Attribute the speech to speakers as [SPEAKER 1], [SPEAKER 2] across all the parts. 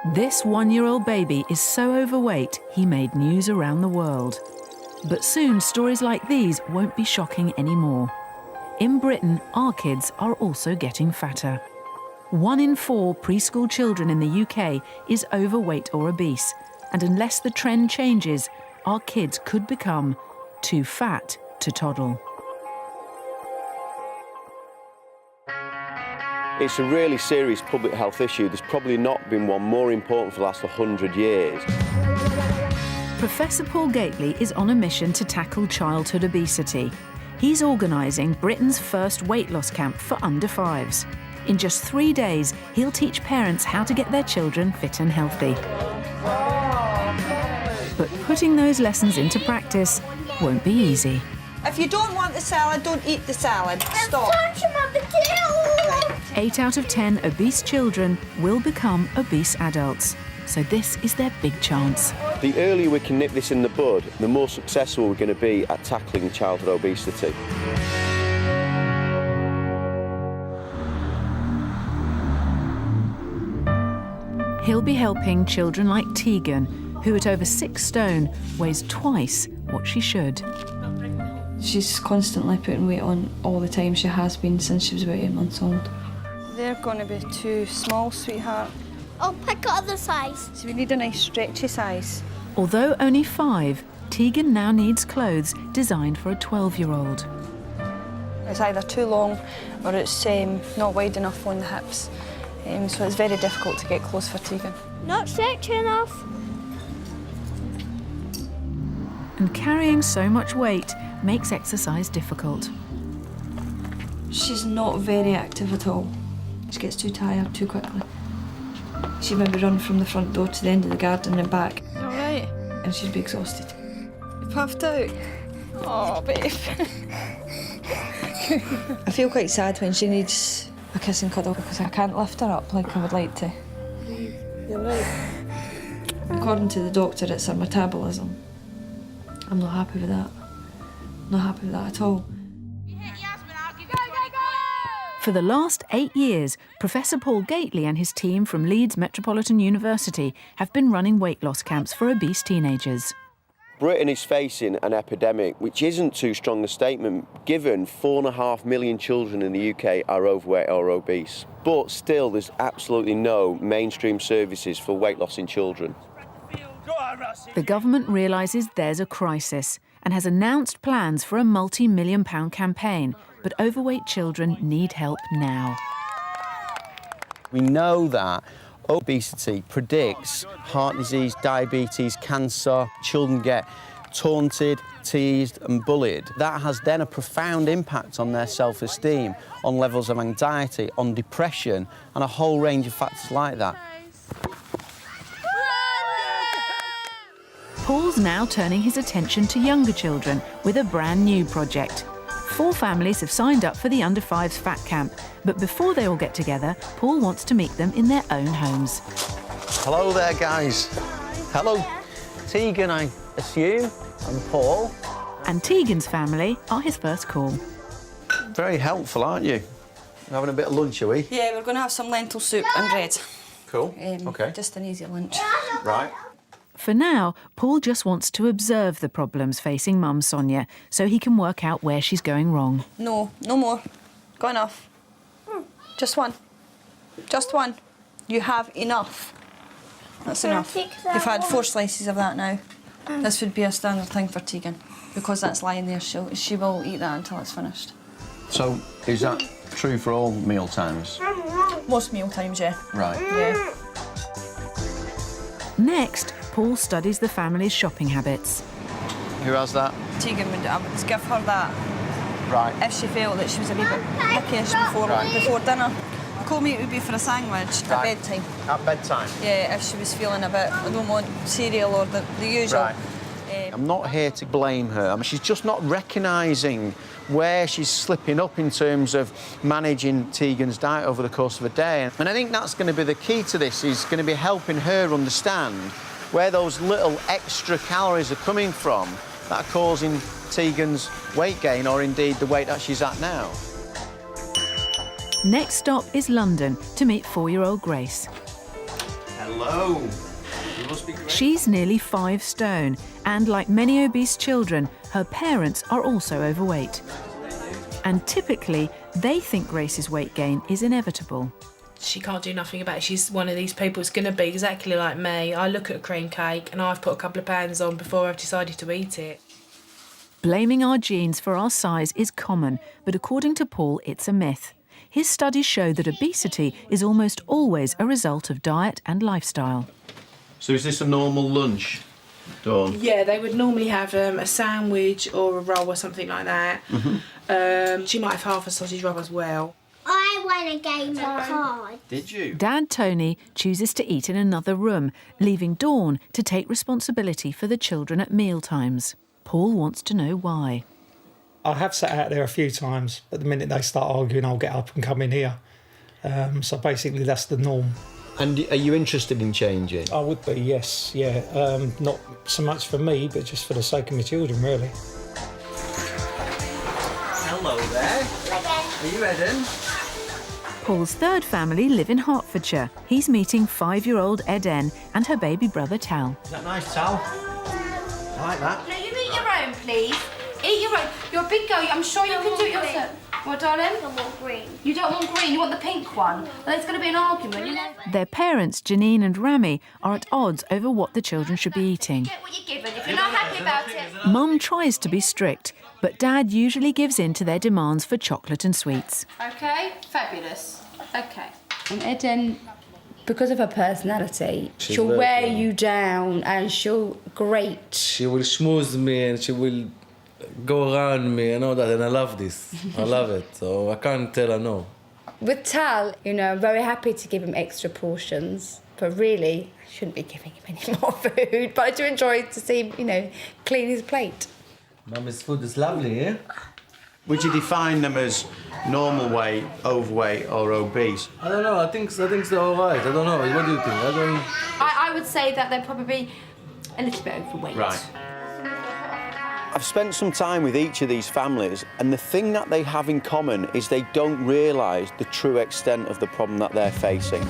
[SPEAKER 1] This one-year-old baby is so overweight he made news around the world. But soon stories like these won't be shocking anymore. In Britain, our kids are also getting fatter. 1 in 4 preschool children in the UK is overweight or obese, and unless the trend changes, our kids could become too fat to toddle.
[SPEAKER 2] It's a really serious public health issue. There's probably not been one more important for the last 100 years.
[SPEAKER 1] Professor Paul Gately is on a mission to tackle childhood obesity. He's organising Britain's first weight loss camp for under 5s. In just 3 days, he'll teach parents how to get their children fit and healthy. But putting those lessons into practice won't be easy.
[SPEAKER 3] If you don't want the salad, don't eat the salad. Stop.
[SPEAKER 1] 8 out of 10 obese children will become obese adults. So this is their big chance.
[SPEAKER 2] The earlier we can nip this in the bud, the more successful we're going to be at tackling childhood obesity.
[SPEAKER 1] He'll be helping children like Tegan, who at over 6 stone weighs twice what she should.
[SPEAKER 4] She's constantly putting weight on all the time. She has been since she was about 8 months old.
[SPEAKER 3] They're going to be too small, sweetheart.
[SPEAKER 5] I'll pick other size.
[SPEAKER 3] So we need a nice stretchy size.
[SPEAKER 1] Although only 5, Tegan now needs clothes designed for a 12-year-old.
[SPEAKER 3] It's either too long or it's not wide enough on the hips. So it's very difficult to get clothes for Tegan.
[SPEAKER 5] Not stretchy enough.
[SPEAKER 1] And carrying so much weight makes exercise difficult.
[SPEAKER 4] She's not very active at all. She gets too tired too quickly. She'd maybe run from the front door to the end of the garden and back.
[SPEAKER 3] All right.
[SPEAKER 4] And she'd be exhausted.
[SPEAKER 3] You puffed out? Oh, babe.
[SPEAKER 4] I feel quite sad when she needs a kiss and cuddle because I can't lift her up like I would like to.
[SPEAKER 3] You're right.
[SPEAKER 4] According to the doctor, it's her metabolism. I'm not happy with that. Not happy with that at all.
[SPEAKER 1] For the last 8 years, Professor Paul Gately and his team from Leeds Metropolitan University have been running weight loss camps for obese teenagers.
[SPEAKER 2] Britain is facing an epidemic, which isn't too strong a statement, given 4.5 million children in the UK are overweight or obese. But still, there's absolutely no mainstream services for weight loss in children.
[SPEAKER 1] The government realises there's a crisis and has announced plans for a multi-million-pound campaign, but overweight children need help now.
[SPEAKER 6] We know that obesity predicts heart disease, diabetes, cancer. Children get taunted, teased and bullied. That has then a profound impact on their self-esteem, on levels of anxiety, on depression and a whole range of factors like that.
[SPEAKER 1] Paul's now turning his attention to younger children with a brand new project. 4 families have signed up for the Under 5s Fat Camp, but before they all get together, Paul wants to meet them in their own homes.
[SPEAKER 6] Hello there, guys. Hello. Tegan, I assume, and Paul.
[SPEAKER 1] And Tegan's family are his first call.
[SPEAKER 6] Very helpful, aren't you? We're having a bit of lunch, are we?
[SPEAKER 3] Yeah, we're going to have some lentil soup and bread.
[SPEAKER 6] Cool. OK.
[SPEAKER 3] Just an easy lunch.
[SPEAKER 6] Right.
[SPEAKER 1] For now, Paul just wants to observe the problems facing Mum Sonia so he can work out where she's going wrong.
[SPEAKER 3] No, no more. Got enough. Just one. Just one. You have enough. That's enough. You've had 4 slices of that now. This would be a standard thing for Tegan. Because that's lying there, she will eat that until it's finished.
[SPEAKER 6] So, is that true for all meal times?
[SPEAKER 3] Most meal times, yeah.
[SPEAKER 6] Right.
[SPEAKER 3] Yeah.
[SPEAKER 1] Next, Paul studies the family's shopping habits.
[SPEAKER 6] Who has that?
[SPEAKER 3] Tegan I would give her that.
[SPEAKER 6] Right.
[SPEAKER 3] If she felt that she was a wee bit pickish before dinner. Cold meat would be for a sandwich at bedtime.
[SPEAKER 6] At bedtime?
[SPEAKER 3] Yeah, if she was feeling a bit, I don't want cereal or the usual.
[SPEAKER 6] Right. I'm not here to blame her. I mean, she's just not recognising where she's slipping up in terms of managing Tegan's diet over the course of a day. And I think that's going to be the key to this, is going to be helping her understand where those little extra calories are coming from that are causing Tegan's weight gain, or indeed the weight that she's at now.
[SPEAKER 1] Next stop is London to meet 4-year-old Grace.
[SPEAKER 6] Hello. You must be great.
[SPEAKER 1] She's nearly 5 stone, and like many obese children, her parents are also overweight. And typically, they think Grace's weight gain is inevitable.
[SPEAKER 7] She can't do nothing about it. She's one of these people that's going to be exactly like me. I look at a cream cake and I've put a couple of pounds on before I've decided to eat it.
[SPEAKER 1] Blaming our genes for our size is common, but according to Paul, it's a myth. His studies show that obesity is almost always a result of diet and lifestyle.
[SPEAKER 6] So is this a normal lunch, Dawn?
[SPEAKER 7] Yeah, they would normally have a sandwich or a roll or something like that. She might have half a sausage roll as well.
[SPEAKER 5] I won a game of cards.
[SPEAKER 6] Did you?
[SPEAKER 1] Dad Tony chooses to eat in another room, leaving Dawn to take responsibility for the children at mealtimes. Paul wants to know why.
[SPEAKER 8] I have sat out there a few times, but the minute they start arguing, I'll get up and come in here. So basically, that's the norm.
[SPEAKER 6] And are you interested in changing?
[SPEAKER 8] I would be, yes, yeah. Not so much for me, but just for the sake of my children, really.
[SPEAKER 6] Hello there. Are you Eden?
[SPEAKER 1] Paul's third family live in Hertfordshire. He's meeting 5-year-old Eden and her baby brother Tal.
[SPEAKER 6] Is that nice, Tal? I like that.
[SPEAKER 9] No, you eat your own, please. Eat your own. You're a big girl. I'm sure you can do it yourself. What, darling?
[SPEAKER 5] I want green.
[SPEAKER 9] You don't want green. You want the pink one. Well, there's going to be an argument. You know.
[SPEAKER 1] Their parents, Janine and Rami, are at odds over what the children should be eating.
[SPEAKER 9] Get what you're given. If you're not happy about it.
[SPEAKER 1] Mum tries to be strict, but Dad usually gives in to their demands for chocolate and sweets.
[SPEAKER 9] Okay. Fabulous. Okay.
[SPEAKER 4] And Eden, because of her personality, she'll wear you down and she'll grate.
[SPEAKER 10] She will schmooze me and she will go around me and all that, and I love this. I love it, so I can't tell her no.
[SPEAKER 4] With Tal, you know, I'm very happy to give him extra portions, but really, I shouldn't be giving him any more food, but I do enjoy to see him, you know, clean his plate.
[SPEAKER 10] Mommy's food is lovely, eh?
[SPEAKER 6] Would you define them as normal weight, overweight or obese?
[SPEAKER 10] I don't know, I think they're all right. I don't know, what do you think?
[SPEAKER 9] I would say that they're probably a little bit overweight.
[SPEAKER 6] Right.
[SPEAKER 2] I've spent some time with each of these families, and the thing that they have in common is they don't realise the true extent of the problem that they're facing.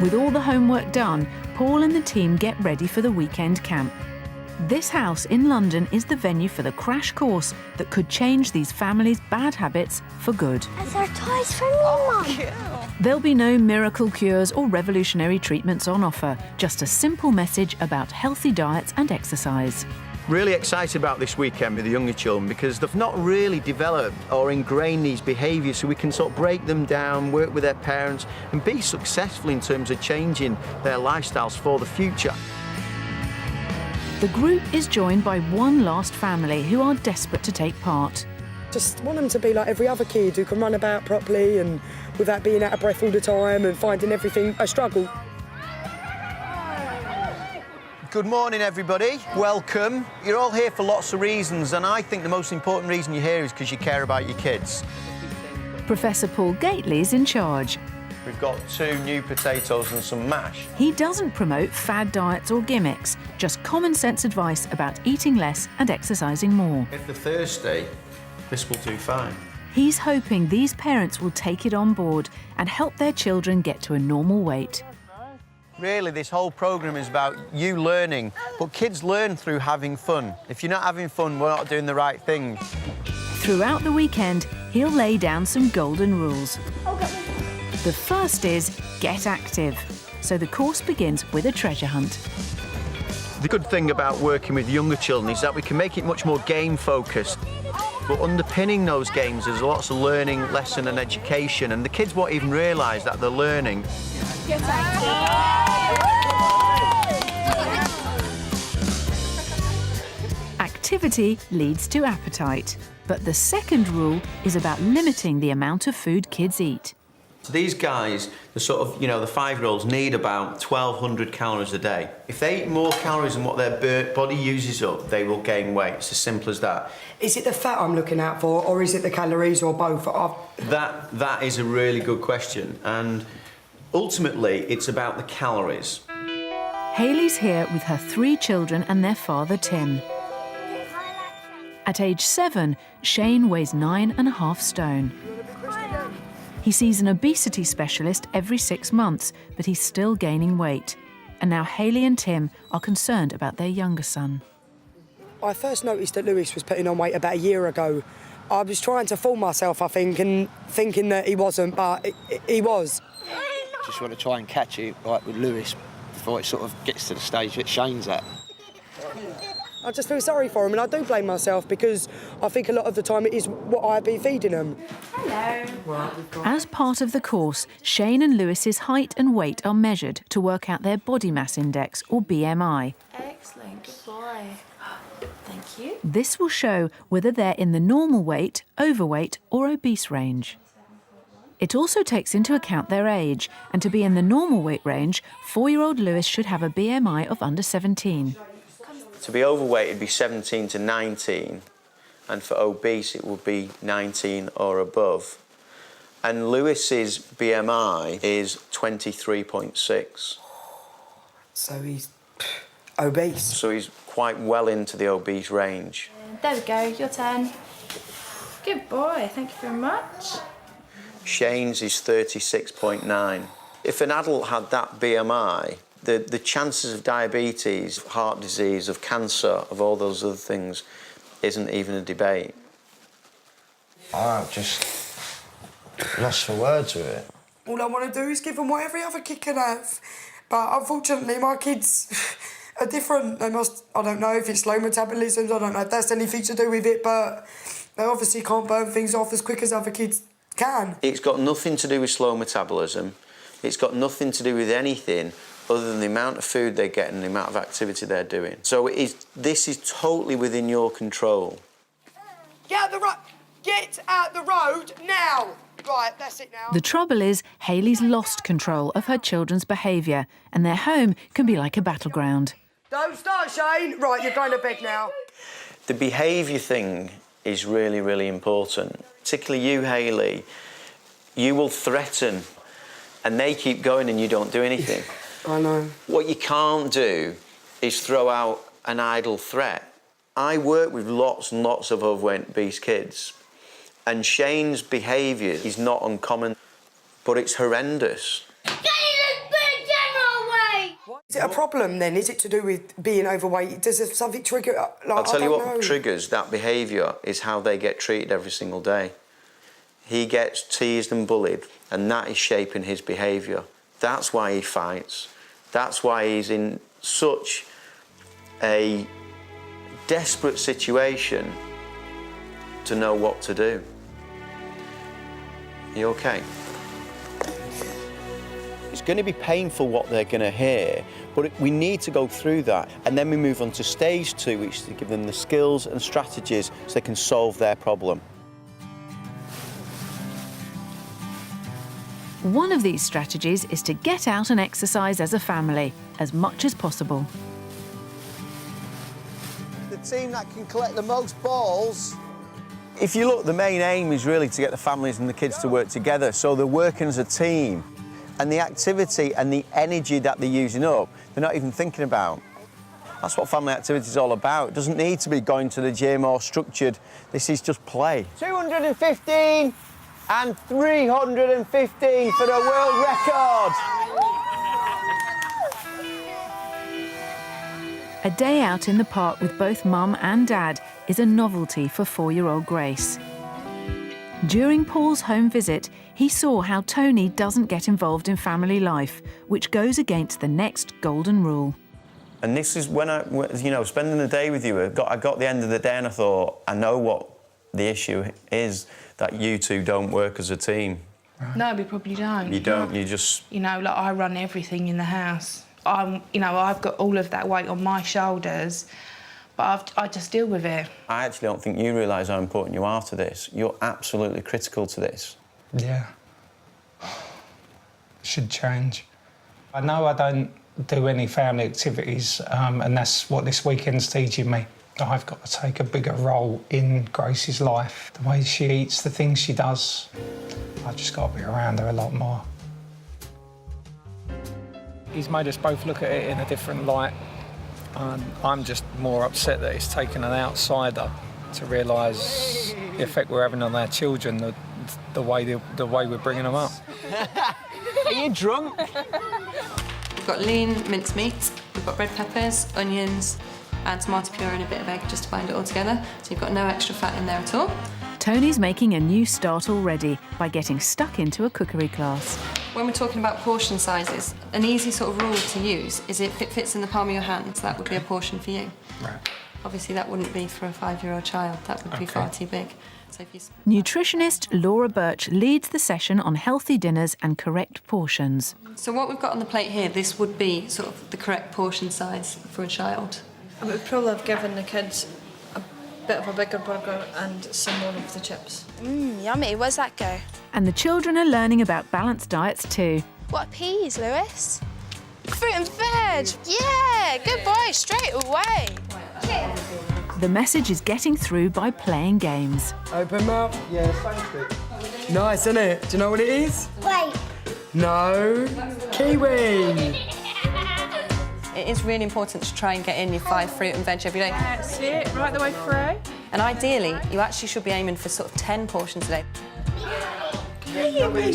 [SPEAKER 1] With all the homework done, Paul and the team get ready for the weekend camp. This house in London is the venue for the crash course that could change these families' bad habits for good.
[SPEAKER 5] Is there toys for me, Mum?
[SPEAKER 1] There'll be no miracle cures or revolutionary treatments on offer, just a simple message about healthy diets and exercise.
[SPEAKER 2] Really excited about this weekend with the younger children because they've not really developed or ingrained these behaviours, so we can sort of break them down, work with their parents and be successful in terms of changing their lifestyles for the future.
[SPEAKER 1] The group is joined by one last family who are desperate to take part.
[SPEAKER 11] Just want them to be like every other kid who can run about properly and without being out of breath all the time and finding everything a struggle.
[SPEAKER 2] Good morning, everybody. Welcome. You're all here for lots of reasons, and I think the most important reason you're here is because you care about your kids.
[SPEAKER 1] Professor Prof Gately is in charge.
[SPEAKER 2] We've got 2 new potatoes and some mash.
[SPEAKER 1] He doesn't promote fad diets or gimmicks, just common sense advice about eating less and exercising more.
[SPEAKER 2] If they're thirsty, this will do fine.
[SPEAKER 1] He's hoping these parents will take it on board and help their children get to a normal weight.
[SPEAKER 2] Really, this whole programme is about you learning, but kids learn through having fun. If you're not having fun, we're not doing the right things.
[SPEAKER 1] Throughout the weekend, he'll lay down some golden rules. The first is get active. So the course begins with a treasure hunt.
[SPEAKER 2] The good thing about working with younger children is that we can make it much more game-focused. But underpinning those games is lots of learning, lesson and education, and the kids won't even realise that they're learning.
[SPEAKER 9] Get active.
[SPEAKER 1] Activity leads to appetite. But the second rule is about limiting the amount of food kids eat.
[SPEAKER 2] So these guys, the sort of, you know, the 5-year-olds need about 1,200 calories a day. If they eat more calories than what their body uses up, they will gain weight. It's as simple as that.
[SPEAKER 11] Is it the fat I'm looking out for, or is it the calories, or both?
[SPEAKER 2] That is a really good question, and ultimately it's about the calories.
[SPEAKER 1] Hayley's here with her 3 children and their father, Tim. At age 7, Shane weighs 9.5 stone. He sees an obesity specialist every 6 months, but he's still gaining weight. And now Hayley and Tim are concerned about their younger son.
[SPEAKER 11] I first noticed that Lewis was putting on weight about a year ago. I was trying to fool myself, I think, and thinking that he wasn't, but he was.
[SPEAKER 12] Just want to try and catch it, like with Lewis, before it sort of gets to the stage that Shane's at.
[SPEAKER 11] I just feel sorry for him, and I do blame myself because I think a lot of the time it is what I've been feeding him.
[SPEAKER 9] Hello.
[SPEAKER 1] As part of the course, Shane and Lewis's height and weight are measured to work out their body mass index, or BMI.
[SPEAKER 9] Excellent, good boy. Thank you.
[SPEAKER 1] This will show whether they're in the normal weight, overweight or obese range. It also takes into account their age, and to be in the normal weight range, 4-year-old Lewis should have a BMI of under 17.
[SPEAKER 6] To be overweight, it'd be 17 to 19, and for obese, it would be 19 or above. And Lewis's BMI is 23.6.
[SPEAKER 11] So he's obese.
[SPEAKER 6] So he's quite well into the obese range.
[SPEAKER 9] There we go, your turn. Good boy, thank you very much.
[SPEAKER 6] Shane's is 36.9. If an adult had that BMI, the chances of diabetes, of heart disease, of cancer, of all those other things, isn't even a debate.
[SPEAKER 12] I'm just lost for words with it.
[SPEAKER 11] All I want to do is give them what every other kid can have. But unfortunately, my kids are different. They must, I don't know if it's slow metabolism, I don't know if that's anything to do with it, but they obviously can't burn things off as quick as other kids can.
[SPEAKER 6] It's got nothing to do with slow metabolism. It's got nothing to do with anything other than the amount of food they get and the amount of activity they're doing. So this is totally within your control.
[SPEAKER 11] Get out the road now! Right, that's it now.
[SPEAKER 1] The trouble is, Hayley's lost control of her children's behaviour, and their home can be like a battleground.
[SPEAKER 11] Don't start, Shane. Right, you're going to bed now.
[SPEAKER 6] The behaviour thing is really, really important. Particularly you, Hayley. You will threaten, and they keep going and you don't do anything.
[SPEAKER 11] I know.
[SPEAKER 6] What you can't do is throw out an idle threat. I work with lots and lots of overweight obese kids, and Shane's behaviour is not uncommon, but it's horrendous.
[SPEAKER 11] Is it a problem then? Is it to do with being overweight? Does it something trigger?
[SPEAKER 6] I'll tell you what triggers that behaviour is how they get treated every single day. He gets teased and bullied, and that is shaping his behaviour. That's why he fights. That's why he's in such a desperate situation to know what to do. You okay?
[SPEAKER 2] It's going to be painful what they're going to hear, but we need to go through that. And then we move on to stage 2, which is to give them the skills and strategies so they can solve their problem.
[SPEAKER 1] One of these strategies is to get out and exercise as a family, as much as possible.
[SPEAKER 6] The team that can collect the most balls.
[SPEAKER 2] If you look, the main aim is really to get the families and the kids to work together, so they're working as a team. And the activity and the energy that they're using up, they're not even thinking about. That's what family activity is all about. It doesn't need to be going to the gym or structured. This is just play.
[SPEAKER 6] 215 and 315 for the world record.
[SPEAKER 1] A day out in the park with both Mum and Dad is a novelty for 4-year-old Grace. During Paul's home visit, he saw how Tony doesn't get involved in family life, which goes against the next golden rule.
[SPEAKER 2] And this is when spending the day with you, I got the end of the day and I thought, I know what the issue is, that you two don't work as a team.
[SPEAKER 7] No, we probably don't.
[SPEAKER 2] You don't, you just...
[SPEAKER 7] You know, like, I run everything in the house. I've got all of that weight on my shoulders, but I just deal with it.
[SPEAKER 2] I actually don't think you realise how important you are to this. You're absolutely critical to this.
[SPEAKER 8] Yeah. Should change. I know I don't do any family activities, and that's what this weekend's teaching me. I've got to take a bigger role in Grace's life. The way she eats, the things she does, I've just got to be around her a lot more. He's made us both look at it in a different light. I'm just more upset that it's taken an outsider to realise the effect we're having on our children, the way we're bringing them up.
[SPEAKER 2] Are you drunk?
[SPEAKER 4] We've got lean mincemeat, we've got red peppers, onions, and tomato puree and a bit of egg just to bind it all together. So you've got no extra fat in there at all.
[SPEAKER 1] Tony's making a new start already by getting stuck into a cookery class.
[SPEAKER 4] When we're talking about portion sizes, an easy sort of rule to use is if it fits in the palm of your hand, so that would be a portion for you.
[SPEAKER 8] Right.
[SPEAKER 4] Obviously, that wouldn't be for a 5-year-old child. That would be far too big. So if you...
[SPEAKER 1] Nutritionist Laura Birch leads the session on healthy dinners and correct portions.
[SPEAKER 4] So what we've got on the plate here, this would be sort of the correct portion size for a child.
[SPEAKER 3] I would probably have given the kids a bit of a bigger burger and some more of the chips.
[SPEAKER 9] Yummy. Where's that go?
[SPEAKER 1] And the children are learning about balanced diets too.
[SPEAKER 9] What are peas, Lewis? Fruit and veg. Yeah, good boy. Straight away.
[SPEAKER 1] The message is getting through by playing games.
[SPEAKER 11] Open mouth. Yeah, thank you. Nice, isn't it? Do you know what it is?
[SPEAKER 5] Wait.
[SPEAKER 11] No. Kiwi.
[SPEAKER 4] It is really important to try and get in your 5 fruit and veg every day.
[SPEAKER 9] That's it. Right the way through.
[SPEAKER 4] And ideally, you actually should be aiming for sort of 10 portions a day.
[SPEAKER 5] Look at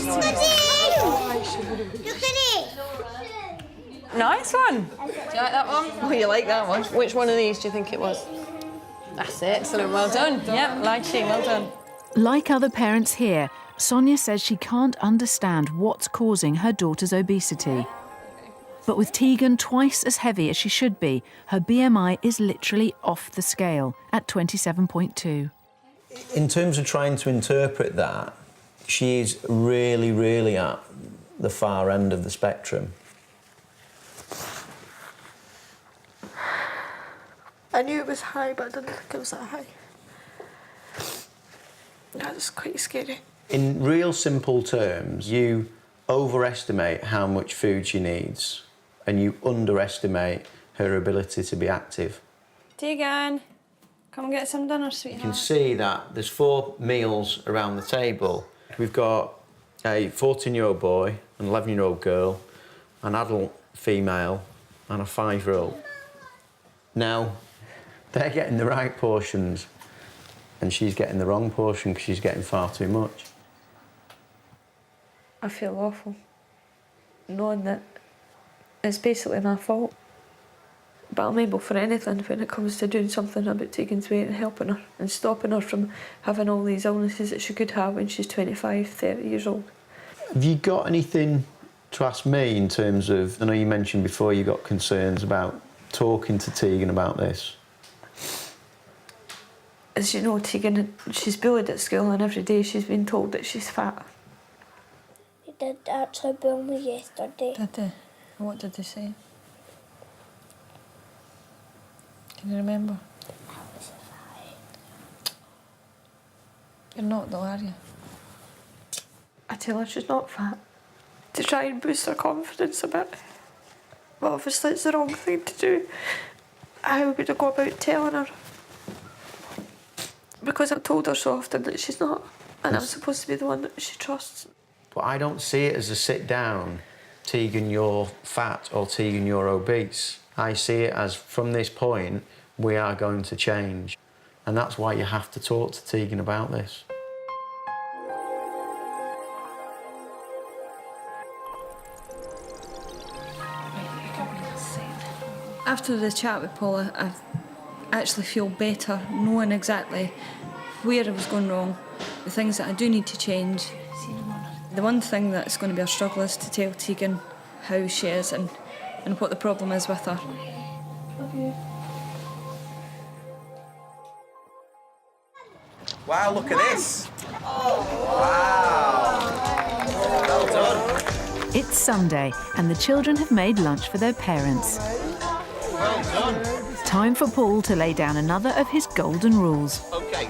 [SPEAKER 5] it.
[SPEAKER 4] Nice one. Do you like that one? Oh, you like that one. Which one of these do you think it was? That's it. Excellent. Well done. Yep, lychee. Well done.
[SPEAKER 1] Like other parents here, Sonia says she can't understand what's causing her daughter's obesity. But with Tegan twice as heavy as she should be, her BMI is literally off the scale at 27.2.
[SPEAKER 6] In terms of trying to interpret that, she is really, really at the far end of the spectrum.
[SPEAKER 3] I knew it was high, but I didn't think it was that high. That was quite scary.
[SPEAKER 6] In real simple terms, you overestimate how much food she needs and you underestimate her ability to be active.
[SPEAKER 3] Tegan, come and get some dinner, sweetheart.
[SPEAKER 6] You can see that there's 4 meals around the table. We've got a 14-year-old boy, an 11-year-old girl, an adult female and a 5-year-old. Now, they're getting the right portions and she's getting the wrong portion because she's getting far too much.
[SPEAKER 3] I feel awful, knowing that it's basically my fault. But I'm able for anything when it comes to doing something about Tegan's weight and helping her and stopping her from having all these illnesses that she could have when she's 25, 30 years old.
[SPEAKER 6] Have you got anything to ask me in terms of, I know you mentioned before you got concerns about talking to Tegan about this?
[SPEAKER 3] As you know, Tegan, she's bullied at school and every day she's been told that she's fat.
[SPEAKER 5] He did actually bully me yesterday.
[SPEAKER 3] Did they? What did they say? Can you remember? You're not though, are you? I tell her she's not fat. To try and boost her confidence a bit. Well, obviously it's the wrong thing to do. How would I go about telling her? Because I've told her so often that she's not, and I'm supposed to be the one that she trusts.
[SPEAKER 6] But I don't see it as a sit down, Tegan, you're fat, or Tegan, you're obese. I see it as, from this point, we are going to change. And that's why you have to talk to Tegan about this.
[SPEAKER 3] After the chat with Paula, I actually feel better knowing exactly where I was going wrong, the things that I do need to change. The one thing that's going to be a struggle is to tell Tegan how she is and what the problem is with her.
[SPEAKER 2] Wow, look at this. Wow. Well done.
[SPEAKER 1] It's Sunday and the children have made lunch for their parents.
[SPEAKER 2] Well done.
[SPEAKER 1] Time for Paul to lay down another of his golden rules.
[SPEAKER 2] OK,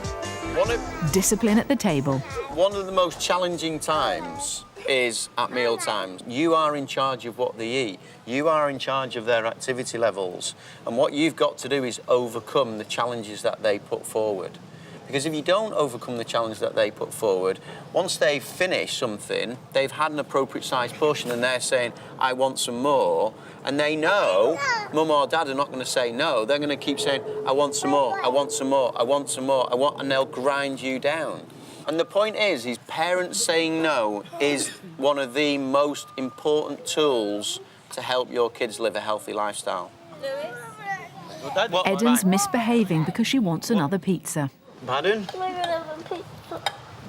[SPEAKER 1] Discipline at the table.
[SPEAKER 2] one of the most challenging times is at meal times. You are in charge of what they eat. You are in charge of their activity levels. And what you've got to do is overcome the challenges that they put forward. Because if you don't overcome the challenge that they put forward, once they've finished something, they've had an appropriate sized portion and they're saying, I want some more, and they know mum or dad are not going to say no. They're going to keep saying, I want some more, I want some more, I want some more, I want, and they'll grind you down. And the point is parents saying no is one of the most important tools to help your kids live a healthy lifestyle.
[SPEAKER 1] Eden's misbehaving because she wants another pizza.
[SPEAKER 2] Pardon?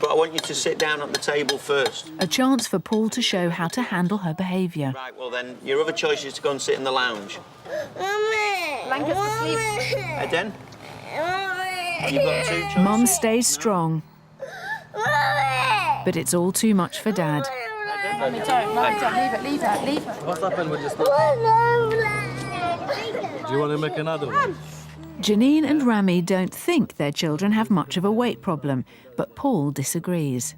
[SPEAKER 2] But I want you to sit down at the table first.
[SPEAKER 1] A chance for Paul to show how to handle her behaviour.
[SPEAKER 2] Right, well then, your other choice is to go and sit in the lounge.
[SPEAKER 9] Blankets for sleep.
[SPEAKER 2] Eden? You've got 2 choices.
[SPEAKER 1] Mum stays strong. But it's all too much for Dad.
[SPEAKER 9] Mummy, don't. Leave it.
[SPEAKER 10] What happened with this? Do you want to make another one?
[SPEAKER 1] Janine and Rami don't think their children have much of a weight problem, but Paul disagrees.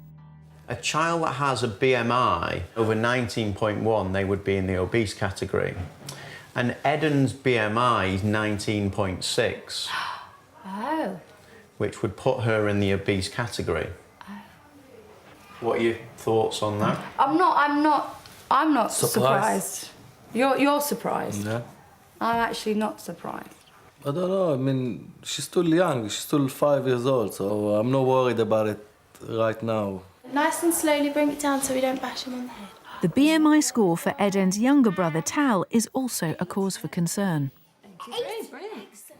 [SPEAKER 6] A child that has a BMI over 19.1, they would be in the obese category. And Eden's BMI is 19.6.
[SPEAKER 9] Oh.
[SPEAKER 6] Which would put her in the obese category. What are your thoughts on that?
[SPEAKER 4] I'm not surprised. You're surprised.
[SPEAKER 10] Yeah.
[SPEAKER 4] I'm actually not surprised.
[SPEAKER 10] I don't know. I mean, she's still young. She's still 5 years old, so I'm not worried about it right now.
[SPEAKER 9] Nice and slowly bring it down so we don't bash him on the head.
[SPEAKER 1] The BMI score for Eden's younger brother Tal is also a cause for concern.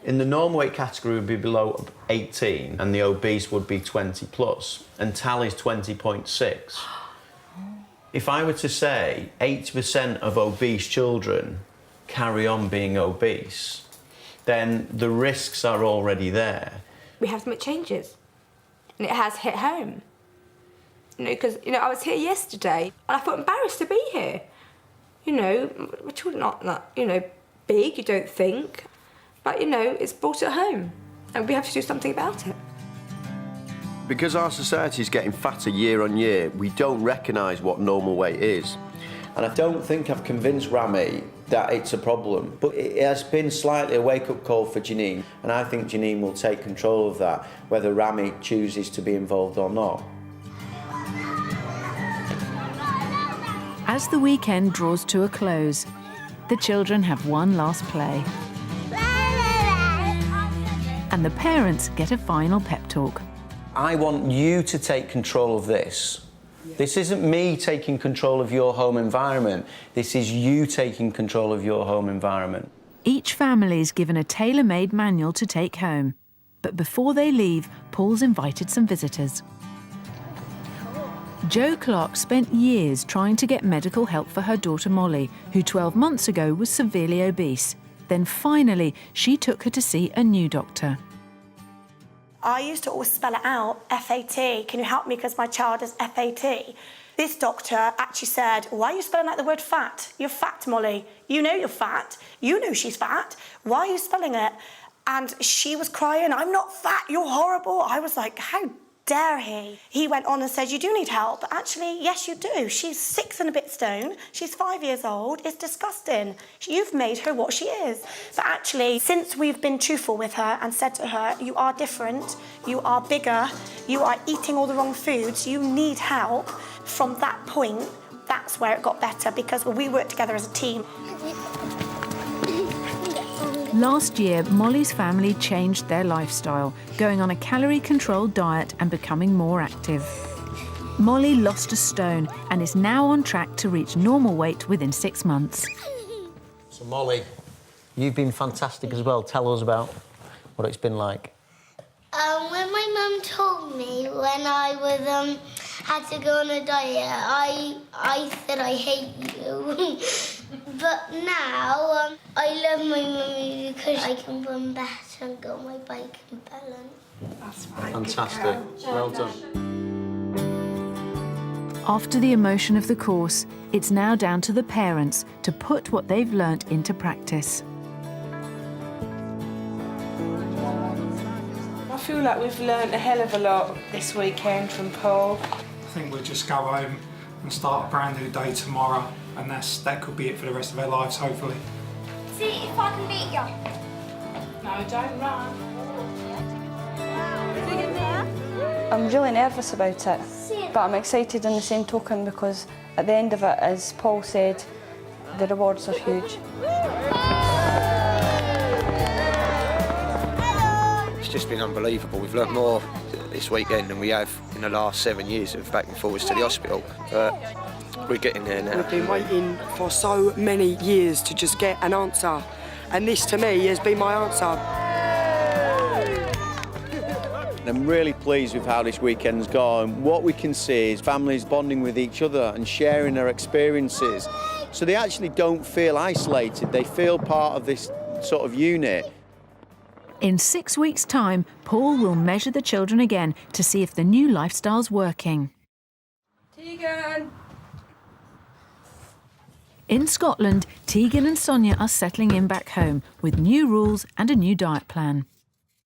[SPEAKER 6] In the normal weight category would be below 18 and the obese would be 20 plus, and Tal is 20.6. If I were to say 80% of obese children carry on being obese, then the risks are already there.
[SPEAKER 13] We have to make changes, and it has hit home. Because I was here yesterday and I felt embarrassed to be here. My children aren't that big, you don't think. But, it's brought it home, and we have to do something about it.
[SPEAKER 2] Because our society is getting fatter year on year, we don't recognise what normal weight is.
[SPEAKER 6] And I don't think I've convinced Rami that it's a problem, but it has been slightly a wake-up call for Janine, and I think Janine will take control of that, whether Rami chooses to be involved or not.
[SPEAKER 1] As the weekend draws to a close, the children have one last play. And the parents get a final pep talk.
[SPEAKER 6] I want you to take control of this. This isn't me taking control of your home environment. This is you taking control of your home environment.
[SPEAKER 1] Each family is given a tailor-made manual to take home. But before they leave, Paul's invited some visitors. Jo Clark spent years trying to get medical help for her daughter Molly, who 12 months ago was severely obese. Then finally, she took her to see a new doctor.
[SPEAKER 14] I used to always spell it out, F-A-T. Can you help me because my child is F-A-T? This doctor actually said, why are you spelling out the word fat? You're fat, Molly. You know you're fat. You know she's fat. Why are you spelling it? And she was crying, I'm not fat, you're horrible. I was like, how dare he? He went on and said, you do need help. But actually, yes, you do. She's 6 and a bit stone. She's 5 years old. It's disgusting. You've made her what she is. But actually, since we've been truthful with her and said to her, you are different, you are bigger, you are eating all the wrong foods, you need help, from that point, that's where it got better, because we worked together as a team.
[SPEAKER 1] Last year, Molly's family changed their lifestyle, going on a calorie-controlled diet and becoming more active. Molly lost a stone and is now on track to reach normal weight within 6 months.
[SPEAKER 6] So Molly, you've been fantastic as well. Tell us about what it's been like.
[SPEAKER 5] When my mum told me when I was had to go on a diet, I said I hate you. But now I love my mummy because I can run better and go on my bike and balance.
[SPEAKER 14] That's right.
[SPEAKER 6] Fantastic. Well done.
[SPEAKER 1] After the emotion of the course, it's now down to the parents to put what they've learnt into practice.
[SPEAKER 15] I feel like we've learnt a hell of a lot this weekend from Paul.
[SPEAKER 8] I think we'll just go home and start a brand new day tomorrow, and that could be it for the rest of our lives, hopefully.
[SPEAKER 5] See if I can beat you.
[SPEAKER 9] No, don't run.
[SPEAKER 4] I'm really nervous about it, but I'm excited in the same token because at the end of it, as Paul said, the rewards are huge.
[SPEAKER 12] It's just been unbelievable. We've learnt more this weekend than we have in the last 7 years of back and forwards to the hospital. But we're getting there now.
[SPEAKER 11] We've been waiting for so many years to just get an answer, and this to me has been my answer.
[SPEAKER 6] I'm really pleased with how this weekend's gone. What we can see is families bonding with each other and sharing their experiences. So they actually don't feel isolated, they feel part of this sort of unit.
[SPEAKER 1] In 6 weeks' time, Paul will measure the children again to see if the new lifestyle's working.
[SPEAKER 4] Tegan!
[SPEAKER 1] In Scotland, Tegan and Sonia are settling in back home with new rules and a new diet plan.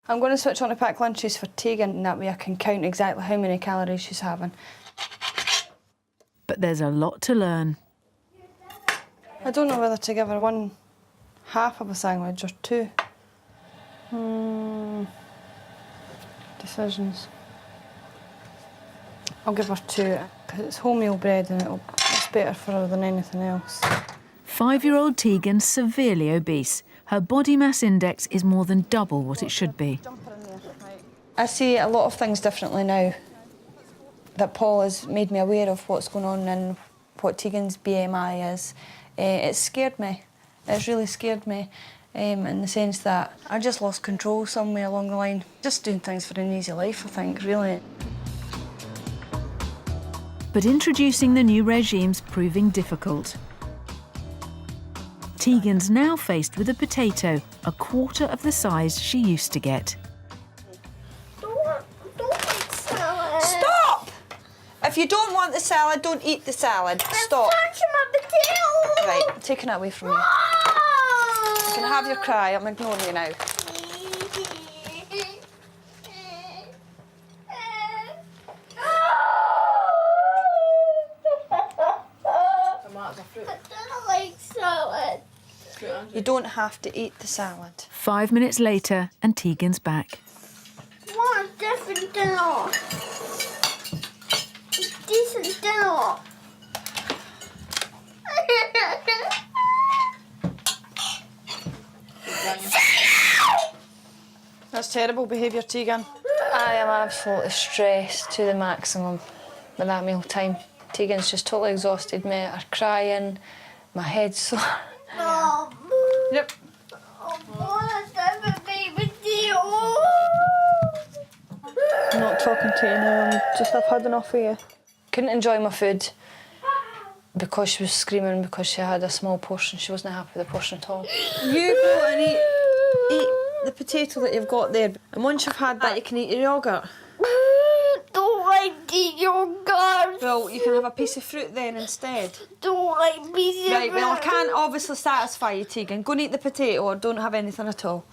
[SPEAKER 3] I'm going to switch on to pack lunches for Tegan, and that way I can count exactly how many calories she's having.
[SPEAKER 1] But there's a lot to learn.
[SPEAKER 3] I don't know whether to give her 1/2 of a sandwich or 2. Decisions. I'll give her 2, because it's wholemeal bread and it's better for her than anything else.
[SPEAKER 1] 5-year-old Tegan's severely obese. Her body mass index is more than double what it should be.
[SPEAKER 3] I see a lot of things differently now that Paul has made me aware of what's going on and what Tegan's BMI is. It scared me. It's really scared me in the sense that I just lost control somewhere along the line. Just doing things for an easy life, I think, really.
[SPEAKER 1] But introducing the new regime's proving difficult. Tegan's now faced with a potato, a quarter of the size she used to get.
[SPEAKER 3] Stop! If you don't want the salad, don't eat the salad. Stop. Right, I'm taking it away from you. You can have your cry, I'm ignoring you now. You don't have to eat the salad.
[SPEAKER 1] 5 minutes later, and Tegan's back.
[SPEAKER 5] Want different dinner. Decent dinner.
[SPEAKER 3] That's terrible behaviour, Tegan. I am absolutely stressed to the maximum with that meal time. Tegan's just totally exhausted me. I'm crying, my head's sore.
[SPEAKER 5] No.
[SPEAKER 3] Yep. I'm not talking to you now, I've had enough of you. Couldn't enjoy my food because she was screaming because she had a small portion. She wasn't happy with the portion at all. You go and eat the potato that you've got there, and once you've had that, you can eat your yoghurt.
[SPEAKER 5] Don't like the yogurt.
[SPEAKER 3] Well, you can have a piece of fruit then instead.
[SPEAKER 5] Don't like pieces of
[SPEAKER 3] Right, well, I
[SPEAKER 5] fruit.
[SPEAKER 3] can't obviously satisfy you, Tegan. Go and eat the potato or don't have anything at all.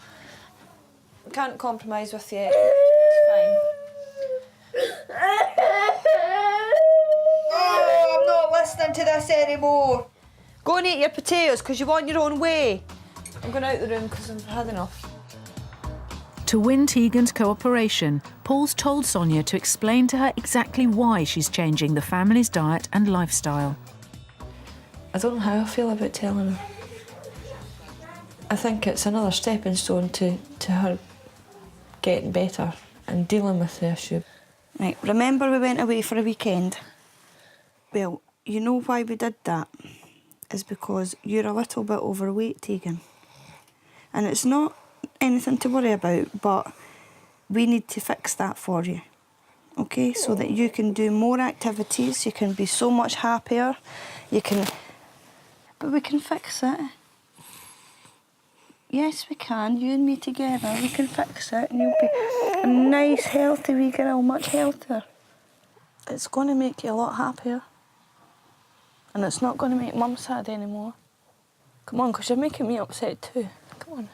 [SPEAKER 3] I can't compromise with you. It's fine. Oh, I'm not listening to this anymore. Go and eat your potatoes because you want your own way. I'm going out the room because I've had enough.
[SPEAKER 1] To win Tegan's cooperation, Paul's told Sonia to explain to her exactly why she's changing the family's diet and lifestyle.
[SPEAKER 4] I don't know how I feel about telling her. I think it's another stepping stone to her getting better and dealing with the issue.
[SPEAKER 14] Right, remember we went away for a weekend? Well, you know why we did that? Is because you're a little bit overweight, Tegan. And it's not anything to worry about, but we need to fix that for you, okay? So that you can do more activities, you can be so much happier, but we can fix it. Yes, we can, you and me together, we can fix it and you'll be a nice, healthy wee girl, much healthier. It's going to make you a lot happier. And it's not going to make Mum sad anymore. Come on, because you're making me upset too. Come on.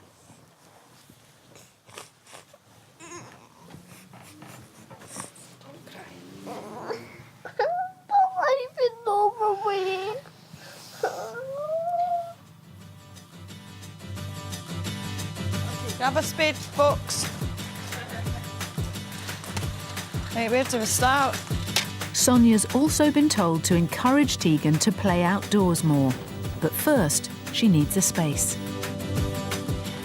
[SPEAKER 5] Overweight.
[SPEAKER 3] Grab a spade, folks. Right, where do we start?
[SPEAKER 1] Sonia's also been told to encourage Tegan to play outdoors more. But first, she needs a space.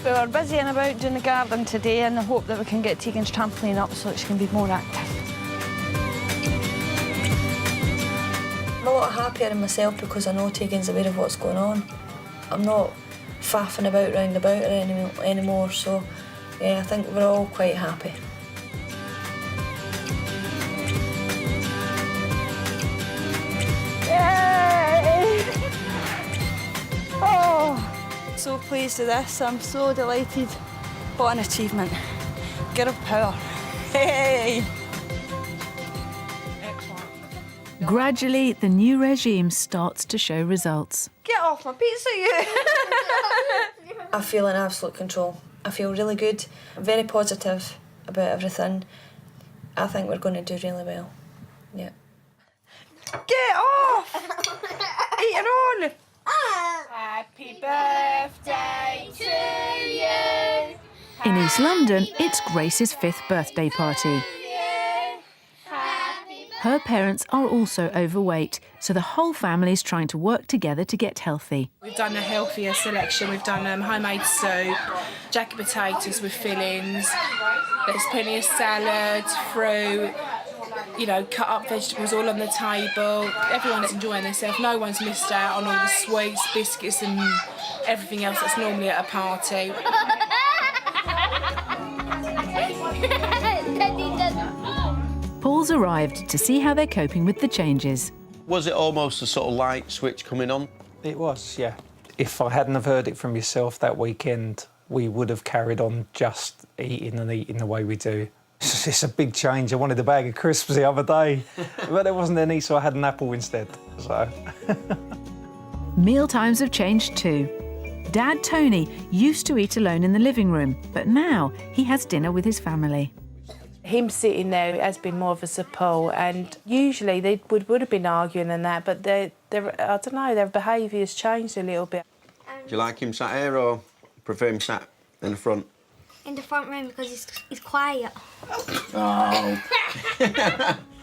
[SPEAKER 3] We were busy and about doing the garden today and I hope that we can get Tegan's trampoline up so that she can be more active.
[SPEAKER 4] I'm a lot happier in myself because I know Tegan's aware of what's going on. I'm not faffing about round about her anymore, so yeah, I think we're all quite happy.
[SPEAKER 3] Yay! Oh, so pleased with this. I'm so delighted. What an achievement. Girl power. Hey!
[SPEAKER 1] Gradually, the new regime starts to show results.
[SPEAKER 3] Get off my pizza, you!
[SPEAKER 4] I feel in absolute control. I feel really good, very positive about everything. I think we're going to do really well. Yeah.
[SPEAKER 3] Get off! Eat your own!
[SPEAKER 9] Happy birthday to you!
[SPEAKER 1] In East London, it's Grace's 5th birthday party. Her parents are also overweight, so the whole family's trying to work together to get healthy.
[SPEAKER 7] We've done a healthier selection. We've done homemade soup, jacket potatoes with fillings. There's plenty of salads, fruit, you know, cut up vegetables all on the table. Everyone's enjoying themselves. No one's missed out on all the sweets, biscuits and everything else that's normally at a party.
[SPEAKER 1] Paul's arrived to see how they're coping with the changes.
[SPEAKER 6] Was it almost a sort of light switch coming on?
[SPEAKER 8] It was, yeah. If I hadn't have heard it from yourself that weekend, we would have carried on just eating and eating the way we do. It's a big change. I wanted a bag of crisps the other day, but there wasn't any, so I had an apple instead. So.
[SPEAKER 1] Meal times have changed too. Dad Tony used to eat alone in the living room, but now he has dinner with his family.
[SPEAKER 7] Him sitting there has been more of a support, and usually they would have been arguing and that, but I don't know, their behaviour's changed a little bit.
[SPEAKER 6] Do you like him sat here or prefer him sat in the front?
[SPEAKER 5] In the front room because he's quiet.
[SPEAKER 6] Oh.